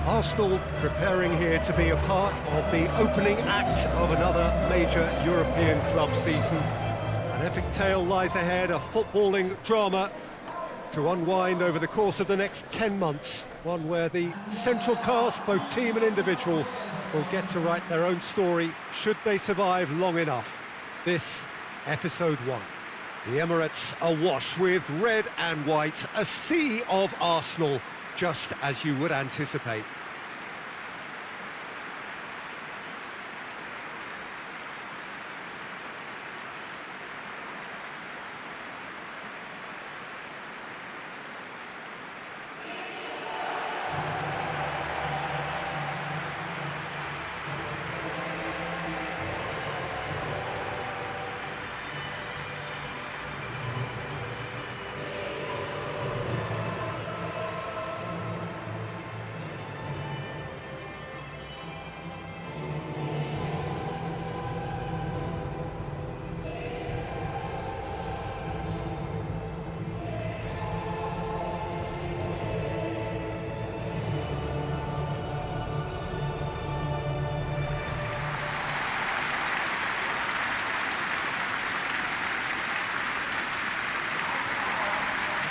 Arsenal preparing here to be a part of the opening act of another major European club season. An epic tale lies ahead, a footballing drama to unwind over the course of the next 10 months. One where the central cast, both team and individual, will get to write their own story should they survive long enough. This, episode 1. The Emirates awash with red and white, a sea of Arsenal, just as you would anticipate.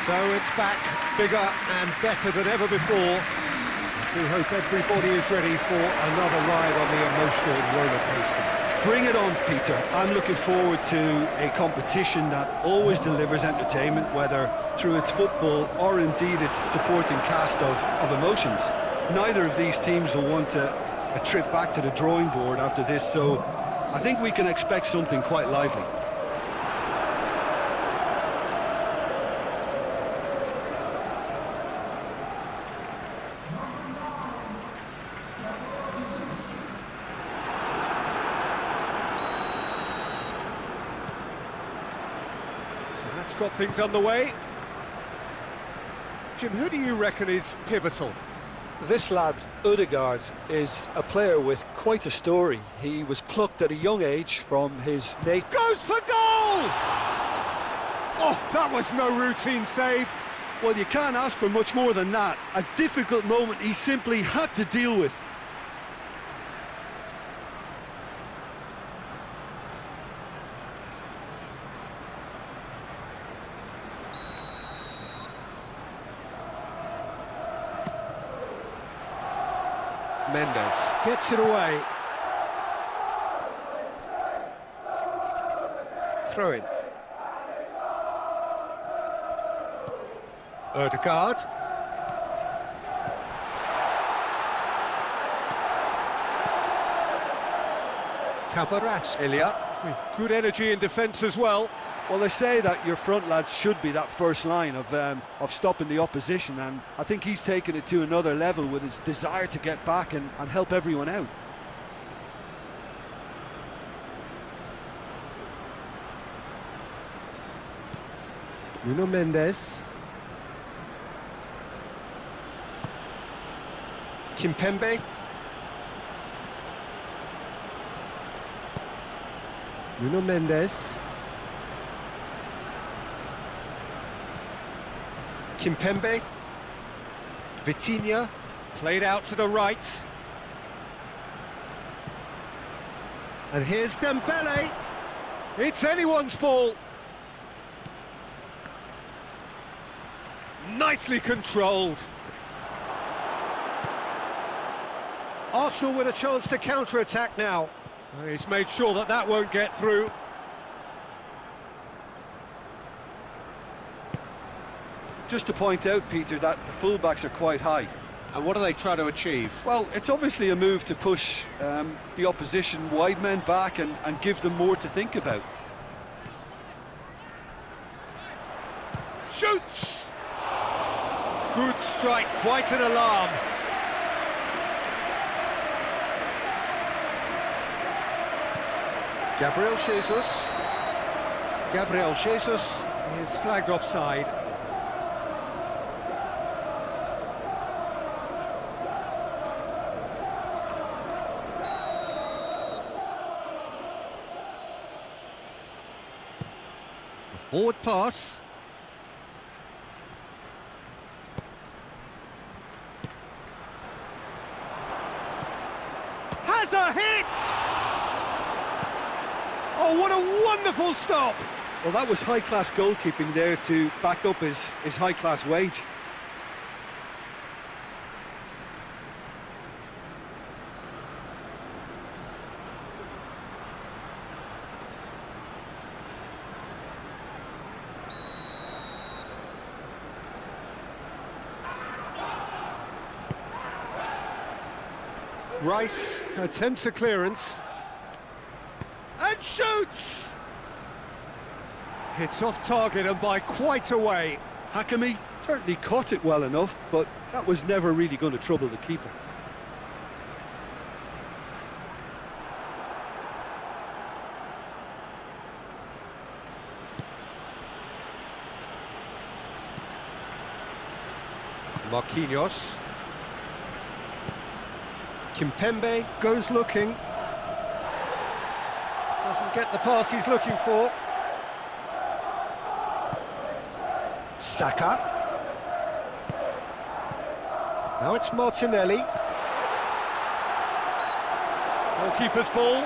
So it's back, bigger and better than ever before. We hope everybody is ready for another ride on the emotional roller coaster. Bring it on, Peter. I'm looking forward to a competition that always delivers entertainment, whether through its football or indeed its supporting cast of emotions. Neither of these teams will want a trip back to the drawing board after this, so I think we can expect something quite lively. That's got things underway. Jim, who do you reckon is pivotal? This lad, Odegaard, is a player with quite a story. He was plucked at a young age from his native... Goes for goal! Oh, that was no routine save. Well, you can't ask for much more than that. A difficult moment he simply had to deal with. Mendes gets it away. Throw in. Odegaard. Kvaratskhelia with good energy in defence as well. Well, they say that your front lads should be that first line of stopping the opposition, and I think he's taken it to another level with his desire to get back and help everyone out. Nuno Mendes. Kimpembe. Nuno Mendes. Kimpembe, Vitinha, played out to the right. And here's Dembele. It's anyone's ball. Nicely controlled. Arsenal with a chance to counter-attack now. He's made sure that that won't get through. Just to point out, Peter, that the fullbacks are quite high. And what do they try to achieve? Well, it's obviously a move to push the opposition wide men back and give them more to think about. Shoots! Good strike, quite an alarm. Gabriel Jesus is flagged offside. Forward pass. has a hit! Oh, what a wonderful stop! Well, that was high-class goalkeeping there to back up his high-class wage. Rice attempts a clearance. And shoots! Hits off target and by quite a way. Hakimi certainly caught it well enough, but that was never really going to trouble the keeper. Marquinhos. Kimpembe goes looking. Doesn't get the pass he's looking for. Saka. Now it's Martinelli. Goalkeeper's ball.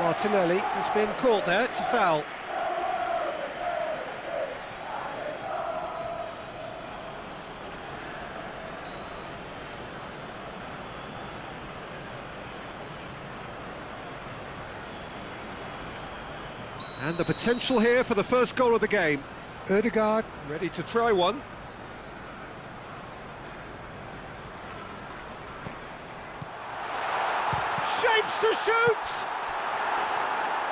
Martinelli has been caught there, it's a foul. And the potential here for the first goal of the game. Ødegaard ready to try one. Shapes to shoot!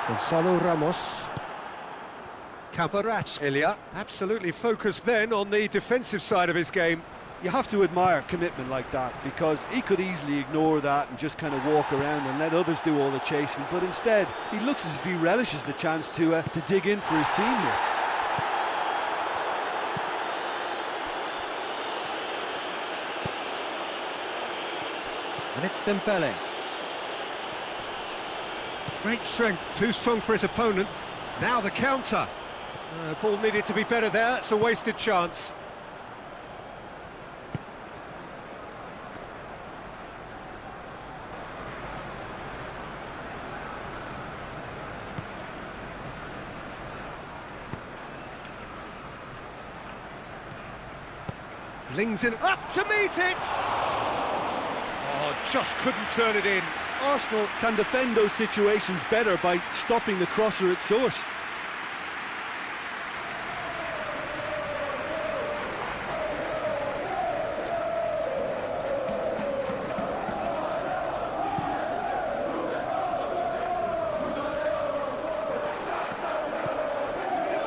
Gonzalo Ramos. Kvaratskhelia absolutely focused then on the defensive side of his game. You have to admire commitment like that, because he could easily ignore that and just kind of walk around and let others do all the chasing, but instead he looks as if he relishes the chance to dig in for his team here. And it's Dembele. Great strength, too strong for his opponent. Now the counter. Ball needed to be better there, it's a wasted chance. Flings it up to meet it! Oh, just couldn't turn it in. Arsenal can defend those situations better by stopping the crosser at source.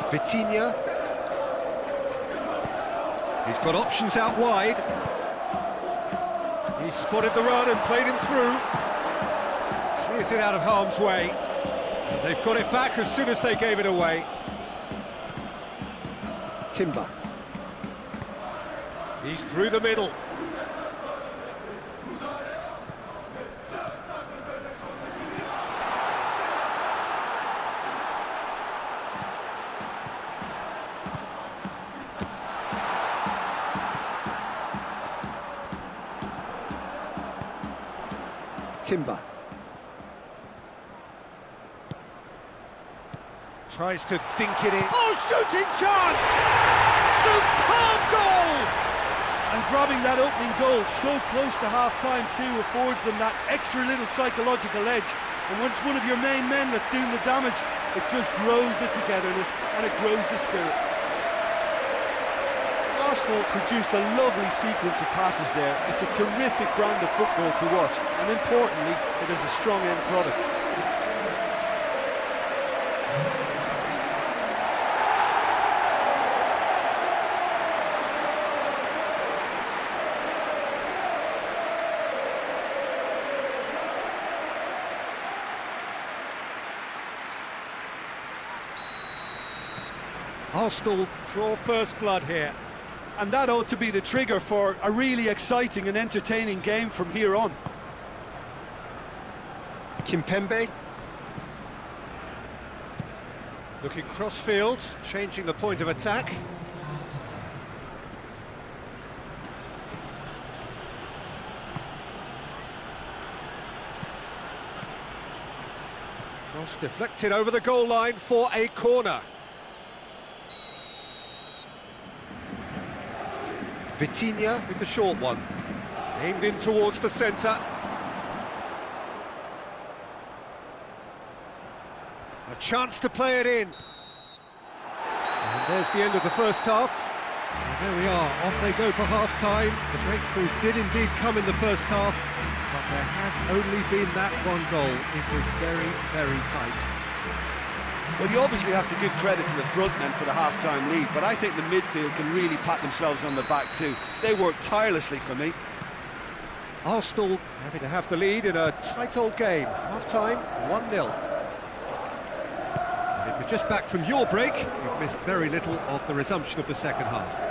Vitinha. He's got options out wide. He spotted the run and played him through. Clears it out of harm's way. They've got it back as soon as they gave it away. Timber. He's through the middle. Timber. Tries to dink it in. Oh, shooting chance! Superb goal! And grabbing that opening goal so close to half-time too affords them that extra little psychological edge. And when it's one of your main men that's doing the damage, it just grows the togetherness and it grows the spirit. Arsenal produced a lovely sequence of passes there. It's a terrific brand of football to watch, and importantly, it is a strong end product. Arsenal draw first blood here. And that ought to be the trigger for a really exciting and entertaining game from here on. Kimpembe. Looking cross-field, changing the point of attack. Cross deflected over the goal line for a corner. Vitinha with the short one. Aimed in towards the centre. A chance to play it in. And there's the end of the first half. And there we are, off they go for half-time. The breakthrough did indeed come in the first half, but there has only been that one goal. It was very, very tight. Well, you obviously have to give credit to the front men for the half-time lead, but I think the midfield can really pat themselves on the back too. They worked tirelessly for me. Arsenal happy to have the lead in a tight old game. Half-time, 1-0. And if you're just back from your break, you've missed very little of the resumption of the second half.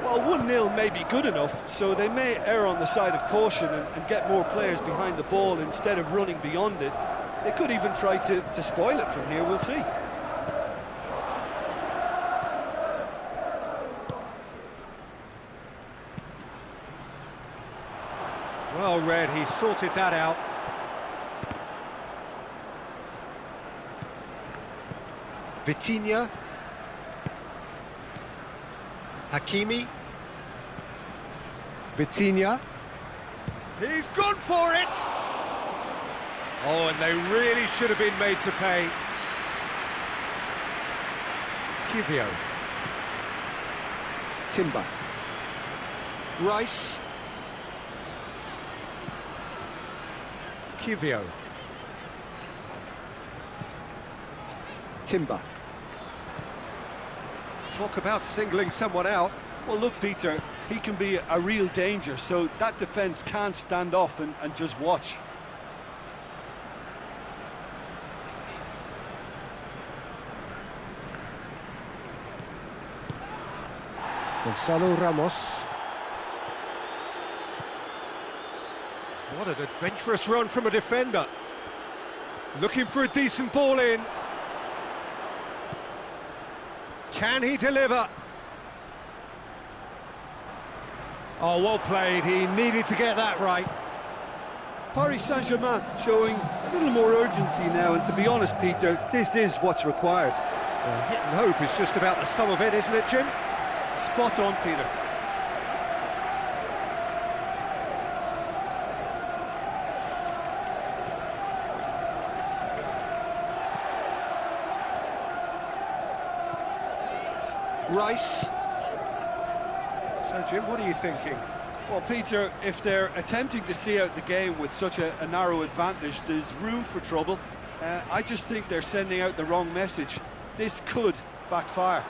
Well, 1-0 may be good enough, so they may err on the side of caution and get more players behind the ball instead of running beyond it. They could even try to spoil it from here, we'll see. Well read, he sorted that out. Vitinha. Hakimi. Vitinha. He's gone for it! Oh, and they really should have been made to pay. Kivio. Timber. Rice. Kivio. Timber. Talk about singling someone out. Well, look, Peter, he can be a real danger, so that defence can't stand off and just watch. Gonzalo Ramos. What an adventurous run from a defender. Looking for a decent ball in. Can he deliver? Oh, well played. He needed to get that right. Paris Saint-Germain showing a little more urgency now, and to be honest, Peter, this is what's required. Well, hit and hope is just about the sum of it, isn't it, Jim? Spot on, Peter. Rice. So, Jim, what are you thinking? Well, Peter, if they're attempting to see out the game with such a narrow advantage, there's room for trouble. I just think they're sending out the wrong message. This could backfire.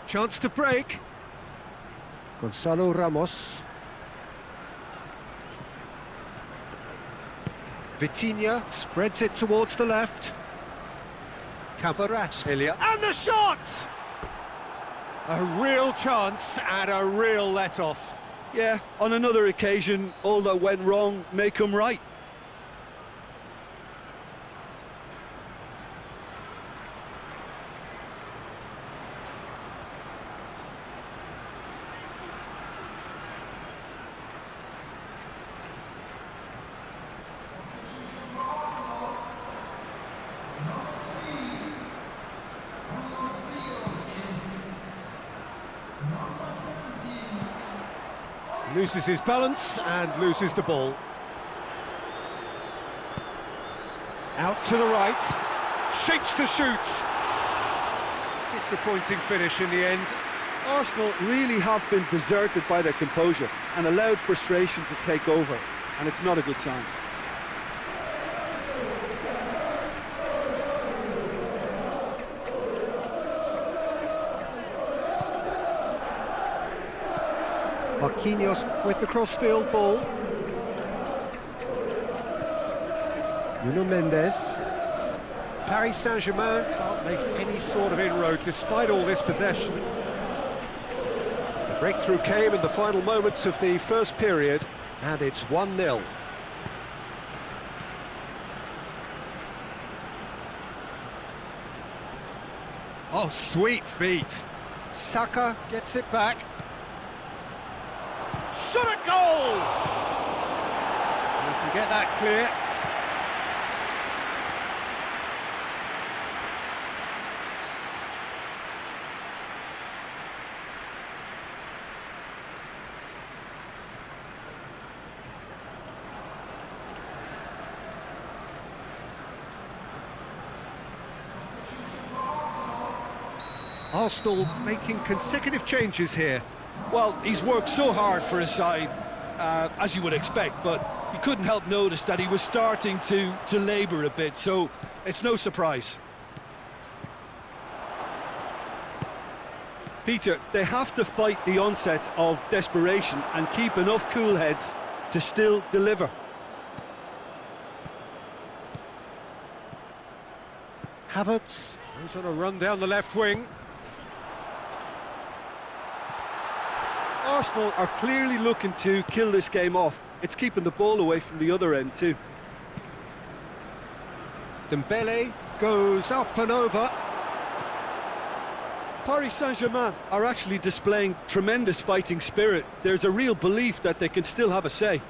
Chance to break. Gonzalo Ramos. Vitinha spreads it towards the left. Kvaratskhelia, and the shot! A real chance and a real let-off. Yeah, on another occasion, all that went wrong may come right. Loses his balance and loses the ball. Out to the right. Shapes to shoot. Disappointing finish in the end. Arsenal really have been deserted by their composure and allowed frustration to take over, and it's not a good sign. Marquinhos with the crossfield ball. Nuno Mendes. Paris Saint-Germain can't make any sort of inroad despite all this possession. The breakthrough came in the final moments of the first period, and it's 1-0. Oh, sweet feet. Saka gets it back. Shot a goal! We can get that clear. Arsenal making consecutive changes here. Well, he's worked so hard for his side, as you would expect, but you couldn't help notice that he was starting to labour a bit, so it's no surprise. Peter, they have to fight the onset of desperation and keep enough cool heads to still deliver. Havertz goes on a run down the left wing. Arsenal are clearly looking to kill this game off. It's keeping the ball away from the other end too. Dembele goes up and over. Paris Saint-Germain are actually displaying tremendous fighting spirit. There's a real belief that they can still have a say.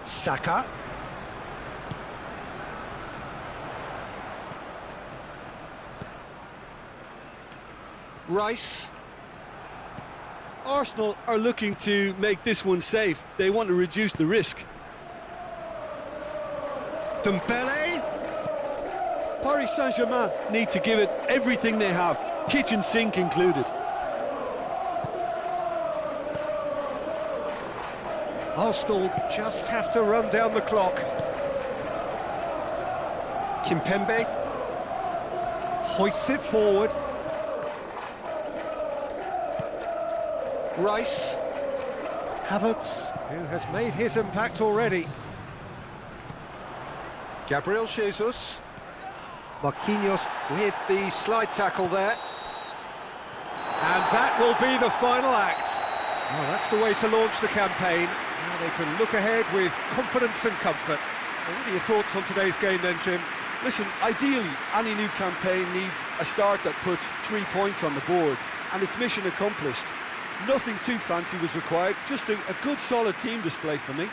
Saka. Rice. Arsenal are looking to make this one safe. They want to reduce the risk. Dembele. Paris Saint-Germain need to give it everything they have, kitchen sink included. Arsenal just have to run down the clock. Kimpembe hoists it forward. Rice. Havertz, who has made his impact already. Gabriel Jesus. Marquinhos with the slide tackle there. And that will be the final act. Well, that's the way to launch the campaign. Now they can look ahead with confidence and comfort. What are your thoughts on today's game then, Jim? Listen, ideally, any new campaign needs a start that puts 3 points on the board, and it's mission accomplished. Nothing too fancy was required, just a good solid team display for me.